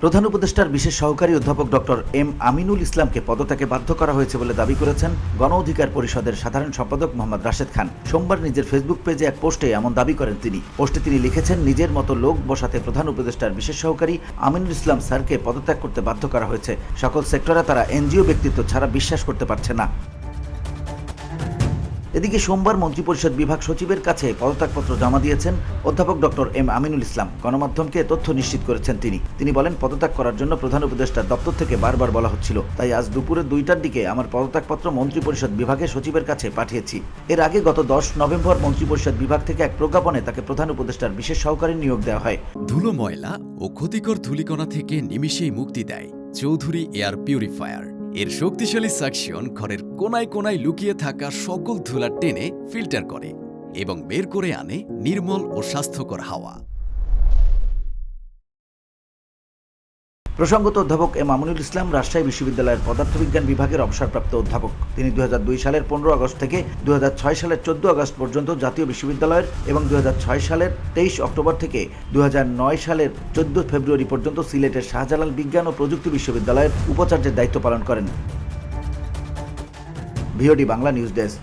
প্রধান উপদেষ্টার বিশেষ সহকারী অধ্যাপক ডক্টর এম আমিনুল ইসলামকে পদত্যাগে বাধ্য করা হয়েছে বলে দাবি করেছেন গণ অধিকার পরিষদের সাধারণ সম্পাদক মোহাম্মদ রাশেদ খান। সোমবার নিজের ফেসবুক পেজে এক পোস্টে এমন দাবি করেন তিনি। পোস্টে তিনি লিখেছেন, নিজের মতো লোক বসাতে প্রধান উপদেষ্টার বিশেষ সহকারী আমিনুল ইসলাম স্যারকে পদত্যাগ করতে বাধ্য করা হয়েছে। সকল সেক্টরে তারা এনজিও ব্যক্তিত্ব ছাড়া বিশ্বাস করতে পারছে না। এদিকে সোমবার মন্ত্রিপরিষদ বিভাগ সচিবের কাছে পদত্যাগপত্র জমা দিয়েছেন অধ্যাপক ডক্টর এম আমিনুল ইসলাম। গণমাধ্যমকে তথ্য নিশ্চিত করেছেন তিনি বলেন, পদত্যাগ করার জন্য প্রধান উপদেষ্টার দপ্তর থেকে বারবার বলা হচ্ছিল, তাই আজ দুপুরে 2টার দিকে আমার পদত্যাগপত্র মন্ত্রিপরিষদ বিভাগের সচিবের কাছে পাঠিয়েছি। এর আগে গত 10 নভেম্বর মন্ত্রিপরিষদ বিভাগ থেকে এক প্রজ্ঞাপনে তাকে প্রধান উপদেষ্টার বিশেষ সহকারী নিয়োগ দেওয়া হয়। ধুলো, ময়লা ও ক্ষতিকর ধূলিকণা থেকে নিমিষেই মুক্তি দেয় চৌধুরী এয়ার পিউরিফায়ার। এর শক্তিশালী সাকশন ঘরের কোনায় কোনায় লুকিয়ে থাকা সকল ধুলা টেনে ফিল্টার করে এবং বের করে আনে নির্মল ও স্বাস্থ্যকর হাওয়া। প্রসঙ্গত, অধ্যাপক এম আমিনুল ইসলাম রাজশাহী বিশ্ববিদ্যালয়ের পদার্থবিজ্ঞান বিভাগের অবসরপ্রাপ্ত অধ্যাপক। তিনি 2002 সালের 15 আগস্ট থেকে 2006 সালের 14 আগস্ট পর্যন্ত জাতীয় বিশ্ববিদ্যালয়ের এবং 2006 সালের 23 অক্টোবর থেকে 2009 সালের 14 ফেব্রুয়ারি পর্যন্ত সিলেটের শাহজালাল বিজ্ঞান ও প্রযুক্তি বিশ্ববিদ্যালয়ের উপাচার্যের দায়িত্ব পালন করেন। VOD Bangla news desk.